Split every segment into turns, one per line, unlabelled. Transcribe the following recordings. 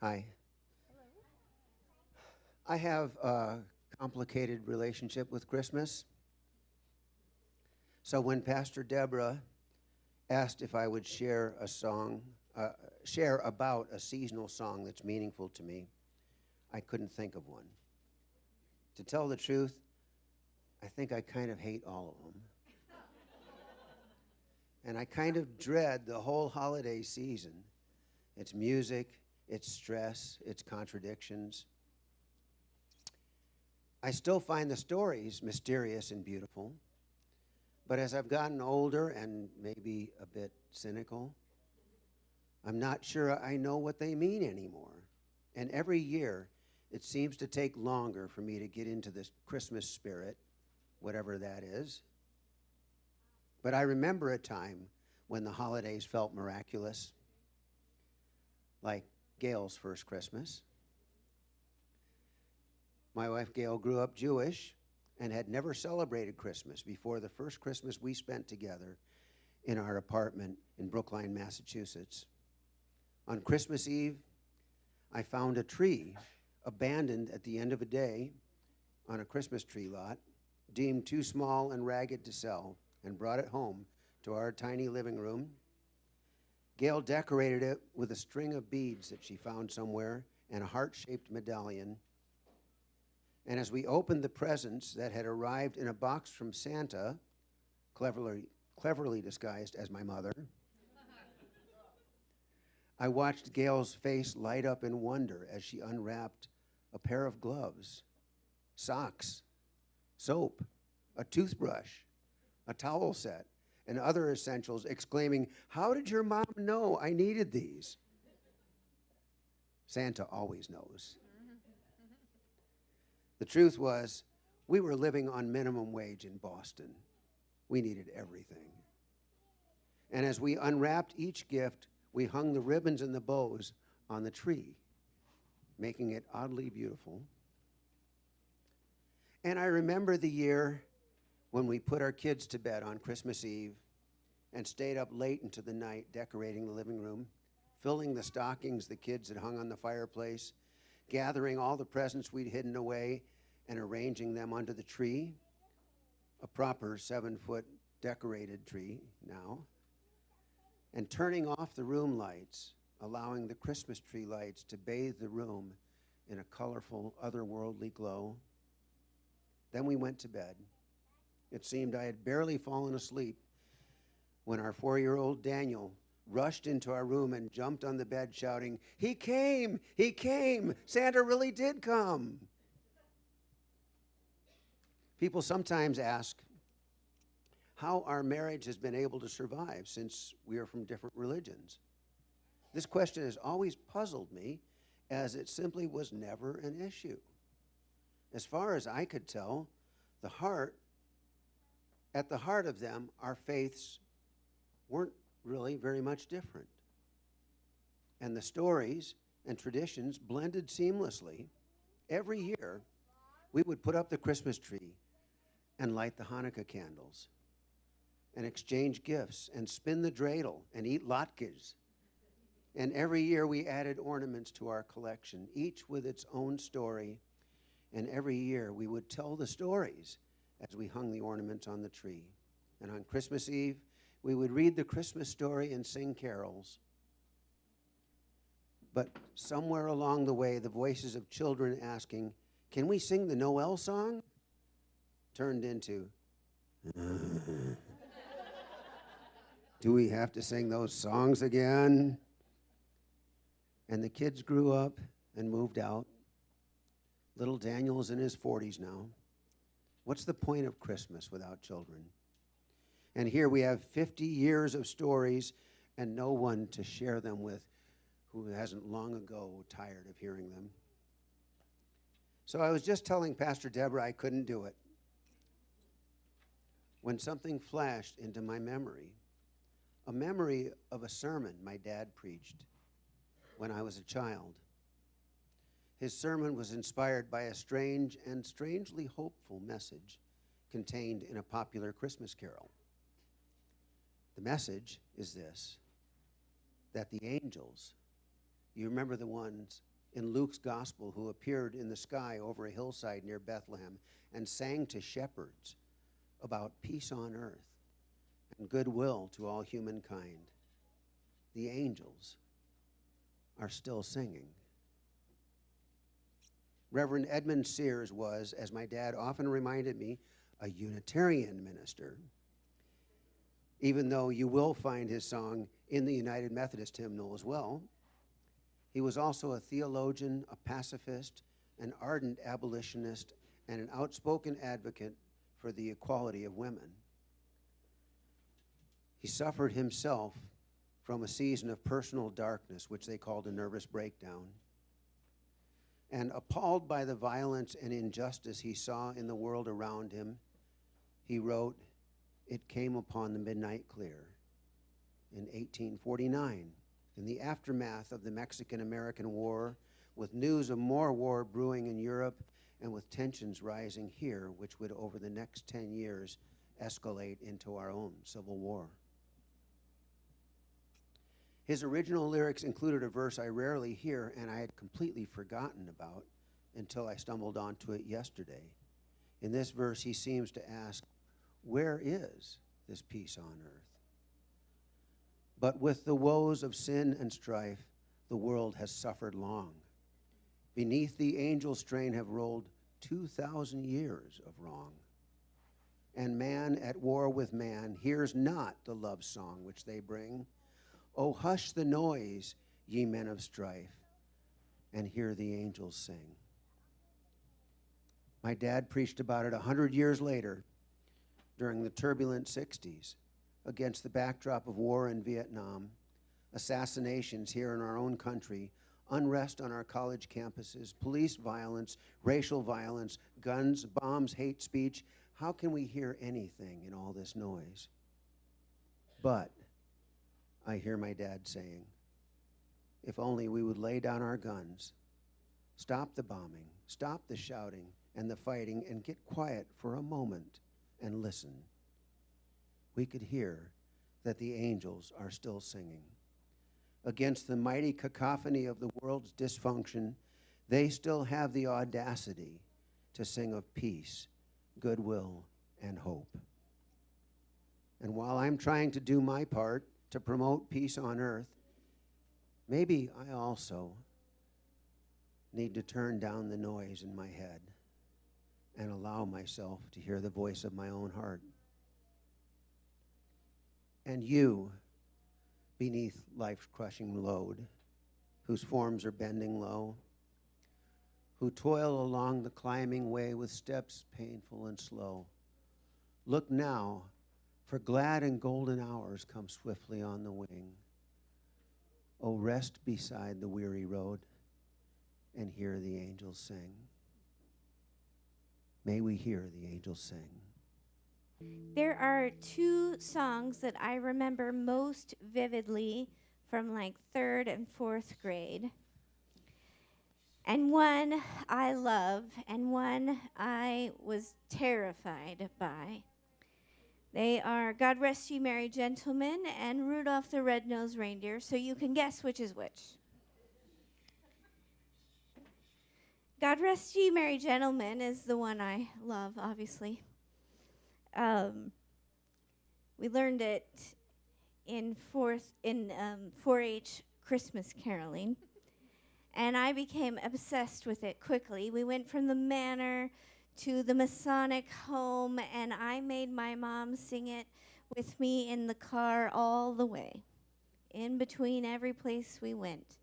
Hi. I have a complicated relationship with Christmas. So when Pastor Deborah asked if I would share about a seasonal song that's meaningful to me, I couldn't think of one. To tell the truth, I think I kind of hate all of them. And I kind of dread the whole holiday season. Its music, its stress, its contradictions. I still find the stories mysterious and beautiful, but as I've gotten older and maybe a bit cynical, I'm not sure I know what they mean anymore. And every year, it seems to take longer for me to get into this Christmas spirit, whatever that is. But I remember a time when the holidays felt miraculous, like Gail's first Christmas. My wife Gail grew up Jewish and had never celebrated Christmas before the first Christmas we spent together in our apartment in Brookline, Massachusetts. On Christmas Eve, I found a tree abandoned at the end of a day on a Christmas tree lot, deemed too small and ragged to sell, and brought it home to our tiny living room. Gail decorated it with a string of beads that she found somewhere and a heart-shaped medallion. And as we opened the presents that had arrived in a box from Santa, cleverly disguised as my mother, I watched Gail's face light up in wonder as she unwrapped a pair of gloves, socks, soap, a toothbrush, a towel set, and other essentials, exclaiming, "How did your mom know I needed these?" Santa always knows. The truth was, we were living on minimum wage in Boston. We needed everything. And as we unwrapped each gift, we hung the ribbons and the bows on the tree, making it oddly beautiful. And I remember the year when we put our kids to bed on Christmas Eve and stayed up late into the night decorating the living room, filling the stockings the kids had hung on the fireplace, gathering all the presents we'd hidden away and arranging them under the tree, a proper 7-foot decorated tree now, and turning off the room lights, allowing the Christmas tree lights to bathe the room in a colorful, otherworldly glow. Then we went to bed. It seemed I had barely fallen asleep when our 4-year-old Daniel rushed into our room and jumped on the bed shouting, "He came! He came! Santa really did come!" People sometimes ask how our marriage has been able to survive since we are from different religions. This question has always puzzled me, as it simply was never an issue. As far as I could tell, at the heart of them, our faiths weren't really very much different. And the stories and traditions blended seamlessly. Every year, we would put up the Christmas tree and light the Hanukkah candles and exchange gifts and spin the dreidel and eat latkes. And every year we added ornaments to our collection, each with its own story. And every year we would tell the stories as we hung the ornaments on the tree. And on Christmas Eve, we would read the Christmas story and sing carols. But somewhere along the way, the voices of children asking, "Can we sing the Noel song?" turned into, "Do we have to sing those songs again?" And the kids grew up and moved out. Little Daniel's in his 40s now. What's the point of Christmas without children? And here we have 50 years of stories and no one to share them with who hasn't long ago tired of hearing them. So I was just telling Pastor Deborah I couldn't do it when something flashed into my memory, a memory of a sermon my dad preached when I was a child. His sermon was inspired by a strange and strangely hopeful message contained in a popular Christmas carol. The message is this, that the angels, you remember the ones in Luke's gospel who appeared in the sky over a hillside near Bethlehem and sang to shepherds about peace on earth and goodwill to all humankind. The angels are still singing. Reverend Edmund Sears was, as my dad often reminded me, a Unitarian minister, even though you will find his song in the United Methodist hymnal as well. He was also a theologian, a pacifist, an ardent abolitionist, and an outspoken advocate for the equality of women. He suffered himself from a season of personal darkness, which they called a nervous breakdown. And appalled by the violence and injustice he saw in the world around him, he wrote, "It came upon the midnight clear," in 1849. In the aftermath of the Mexican-American War, with news of more war brewing in Europe and with tensions rising here, which would over the next 10 years escalate into our own Civil War. His original lyrics included a verse I rarely hear and I had completely forgotten about until I stumbled onto it yesterday. In this verse, he seems to ask, where is this peace on earth? But with the woes of sin and strife, the world has suffered long. Beneath the angel strain have rolled 2,000 years of wrong. And man at war with man hears not the love song which they bring. Oh, hush the noise, ye men of strife, and hear the angels sing. My dad preached about it 100 years later during the turbulent 60s against the backdrop of war in Vietnam, assassinations here in our own country, unrest on our college campuses, police violence, racial violence, guns, bombs, hate speech. How can we hear anything in all this noise? But I hear my dad saying, if only we would lay down our guns, stop the bombing, stop the shouting and the fighting, and get quiet for a moment and listen, we could hear that the angels are still singing. Against the mighty cacophony of the world's dysfunction, they still have the audacity to sing of peace, goodwill, and hope. And while I'm trying to do my part to promote peace on earth, maybe I also need to turn down the noise in my head and allow myself to hear the voice of my own heart. And you, beneath life's crushing load, whose forms are bending low, who toil along the climbing way with steps painful and slow, look now, for glad and golden hours come swiftly on the wing. Oh, rest beside the weary road and hear the angels sing. May we hear the angels sing.
There are two songs that I remember most vividly from like 3rd and 4th grade. And one I love, and one I was terrified by. They are God Rest Ye Merry Gentlemen and Rudolph the Red-Nosed Reindeer, so you can guess which is which. God Rest Ye Merry Gentlemen is the one I love, obviously. We learned it in 4-H Christmas caroling, and I became obsessed with it quickly. We went from the manor to the Masonic home, and I made my mom sing it with me in the car all the way, in between every place we went.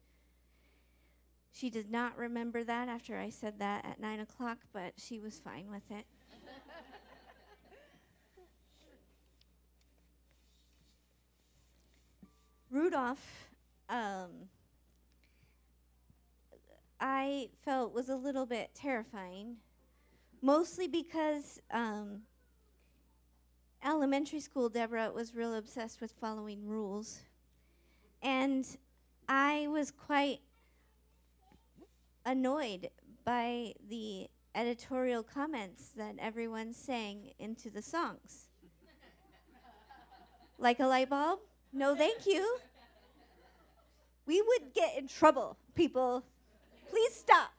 She did not remember that after I said that at 9 o'clock, but she was fine with it. Rudolph, I felt was a little bit terrifying, mostly because elementary school Deborah was real obsessed with following rules. And I was quite annoyed by the editorial comments that everyone sang into the songs. Like a light bulb? No, thank you. We would get in trouble, people. Please stop.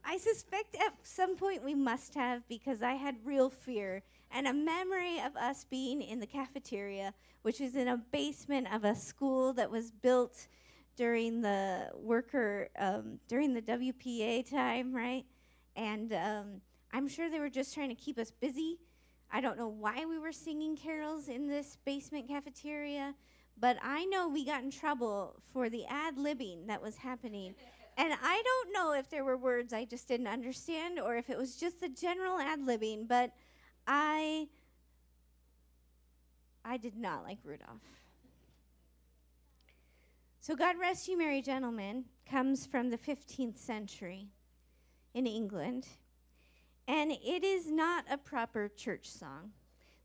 I suspect at some point we must have, because I had real fear and a memory of us being in the cafeteria, which was in a basement of a school that was built during the during the WPA time, right? And I'm sure they were just trying to keep us busy. I don't know why we were singing carols in this basement cafeteria, but I know we got in trouble for the ad-libbing that was happening. And I don't know if there were words I just didn't understand or if it was just the general ad-libbing, but I did not like Rudolph. So God Rest You Merry Gentlemen comes from the 15th century in England, and it is not a proper church song.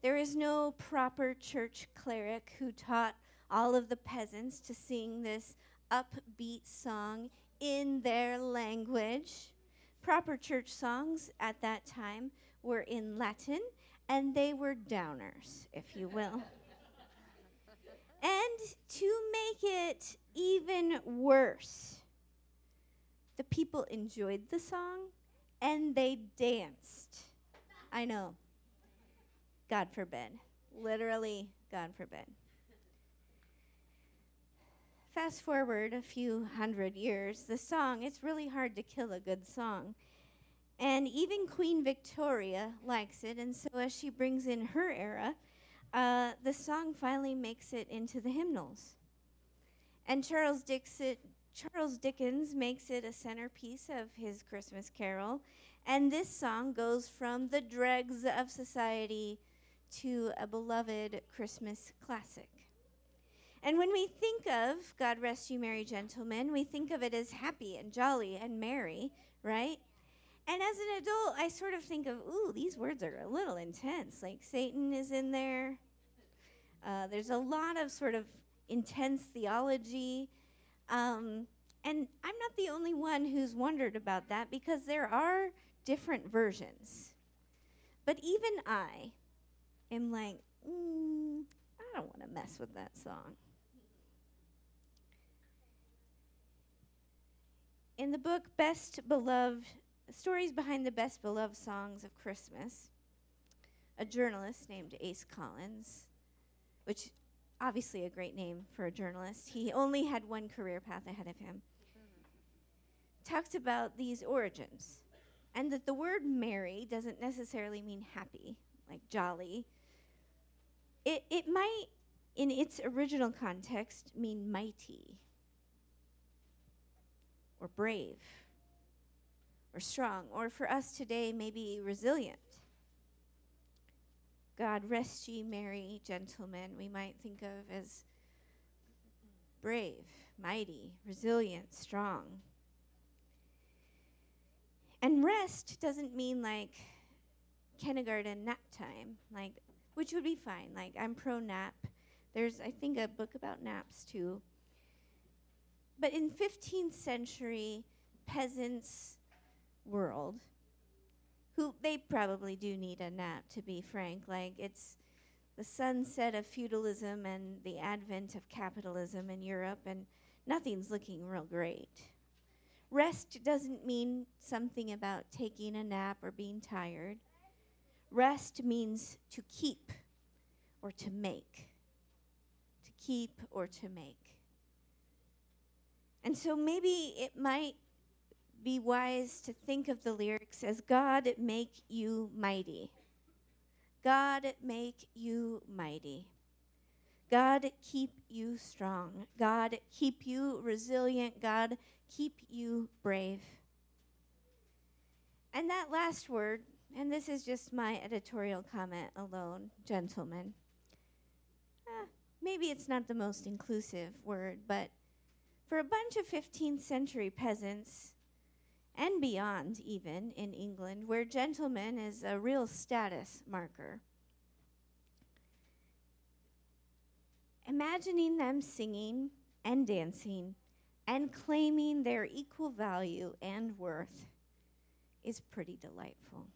There is no proper church cleric who taught all of the peasants to sing this upbeat song in their language. Proper church songs at that time were in Latin, and they were downers, if you will. And to make it even worse, the people enjoyed the song and they danced. I know. God forbid. Literally, God forbid. Fast forward a few hundred years, the song, it's really hard to kill a good song. And even Queen Victoria likes it, and so as she brings in her era, the song finally makes it into the hymnals. And Charles Dickens makes it a centerpiece of his Christmas Carol, and this song goes from the dregs of society to a beloved Christmas classic. And when we think of God Rest You Merry Gentlemen, we think of it as happy and jolly and merry, right? And as an adult, I sort of think of, ooh, these words are a little intense. Like Satan is in there. There's a lot of sort of intense theology. And I'm not the only one who's wondered about that, because there are different versions. But even I am like, I don't want to mess with that song. In the book Stories Behind the Best Beloved Songs of Christmas, a journalist named Ace Collins, which obviously a great name for a journalist, he only had one career path ahead of him, talks about these origins, and that the word merry doesn't necessarily mean happy, like jolly. It might, in its original context, mean mighty, or brave, or strong, or for us today, maybe resilient. God rest ye merry gentlemen, we might think of as brave, mighty, resilient, strong. And rest doesn't mean like kindergarten nap time, which would be fine. Like, I'm pro nap. There's, I think, a book about naps too. But in 15th century peasants' world, who they probably do need a nap, to be frank. Like, it's the sunset of feudalism and the advent of capitalism in Europe, and nothing's looking real great. Rest doesn't mean something about taking a nap or being tired. Rest means to keep or to make. To keep or to make. And so maybe it might be wise to think of the lyrics as God make you mighty. God make you mighty. God keep you strong. God keep you resilient. God keep you brave. And that last word, and this is just my editorial comment alone, gentlemen. Maybe it's not the most inclusive word, but for a bunch of 15th century peasants, and beyond even in England, where gentleman is a real status marker, imagining them singing and dancing and claiming their equal value and worth is pretty delightful.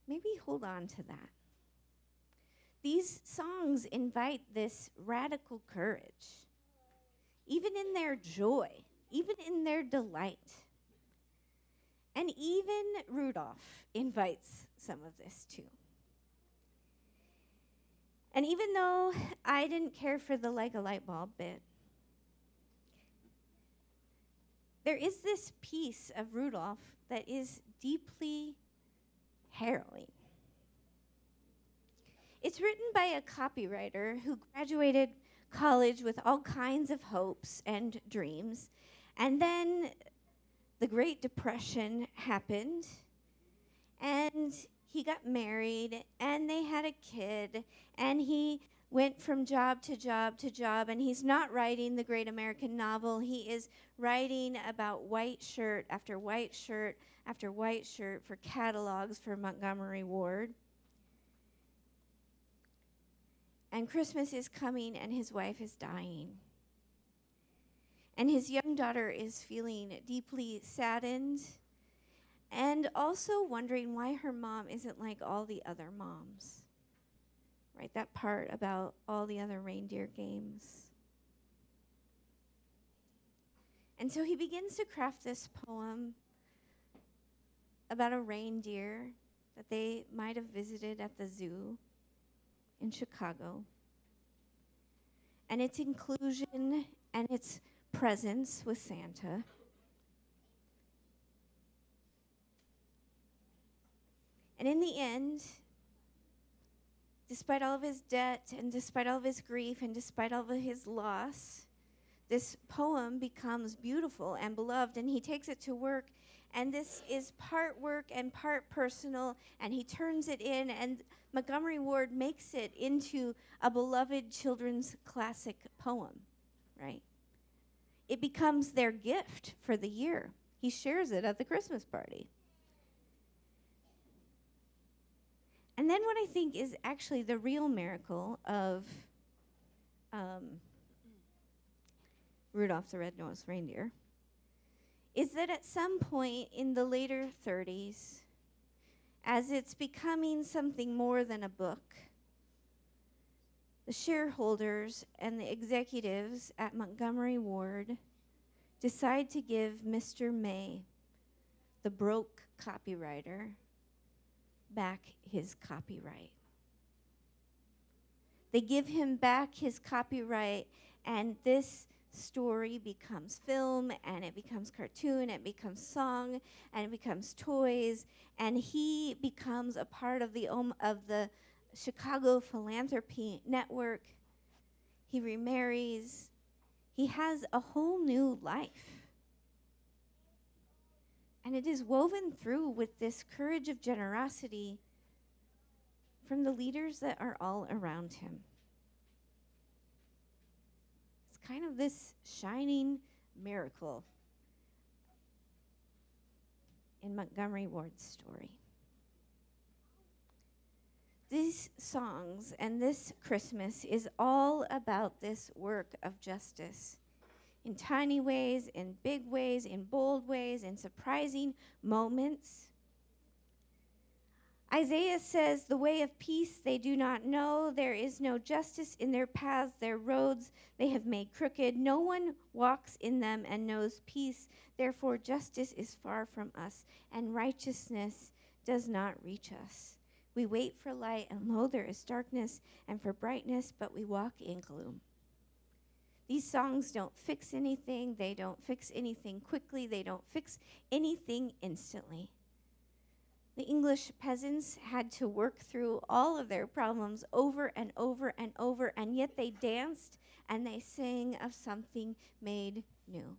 Maybe hold on to that. These songs invite this radical courage. even in their joy, even in their delight. And even Rudolph invites some of this too. And even though I didn't care for the like a light bulb bit, there is this piece of Rudolph that is deeply harrowing. It's written by a copywriter who graduated college with all kinds of hopes and dreams, and then the Great Depression happened, and he got married, and they had a kid, and he went from job to job to job, and he's not writing the great American novel. He is writing about white shirt after white shirt after white shirt for catalogs for Montgomery Ward. And Christmas is coming, and his wife is dying. And his young daughter is feeling deeply saddened and also wondering why her mom isn't like all the other moms. Right, that part about all the other reindeer games. And so he begins to craft this poem about a reindeer that they might have visited at the zoo in Chicago. And its inclusion and its presence with Santa. And in the end, despite all of his debt and despite all of his grief and despite all of his loss, this poem becomes beautiful and beloved, and he takes it to work, and this is part work and part personal, and he turns it in, and Montgomery Ward makes it into a beloved children's classic poem, right? It becomes their gift for the year. He shares it at the Christmas party. And then what I think is actually the real miracle of Rudolph the Red-Nosed Reindeer is that at some point in the later 30s, as it's becoming something more than a book, the shareholders and the executives at Montgomery Ward decide to give Mr. May, the broke copywriter, back his copyright. They give him back his copyright, and this story becomes film, and it becomes cartoon, it becomes song, and it becomes toys, and he becomes a part of the Chicago Philanthropy Network. He remarries. He has a whole new life. And it is woven through with this courage of generosity from the leaders that are all around him. It's kind of this shining miracle in Montgomery Ward's story. These songs and this Christmas is all about this work of justice. In tiny ways, in big ways, in bold ways, in surprising moments. Isaiah says, "The way of peace they do not know. There is no justice in their paths. Their roads they have made crooked. No one walks in them and knows peace. Therefore justice is far from us, and righteousness does not reach us. We wait for light, and lo, there is darkness, and for brightness, but we walk in gloom." These songs don't fix anything. They don't fix anything quickly. They don't fix anything instantly. The English peasants had to work through all of their problems over and over and over, and yet they danced and they sang of something made new.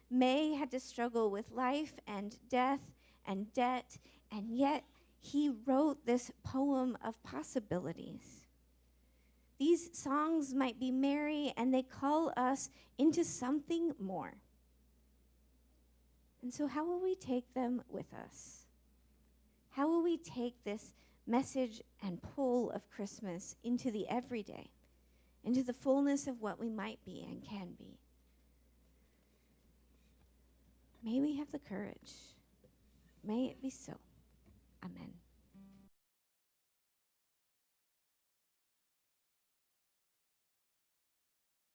May had to struggle with life and death and debt, and yet he wrote this poem of possibilities. These songs might be merry, and they call us into something more. And so how will we take them with us? How will we take this message and pull of Christmas into the everyday, into the fullness of what we might be and can be? May we have the courage. May it be so. Amen.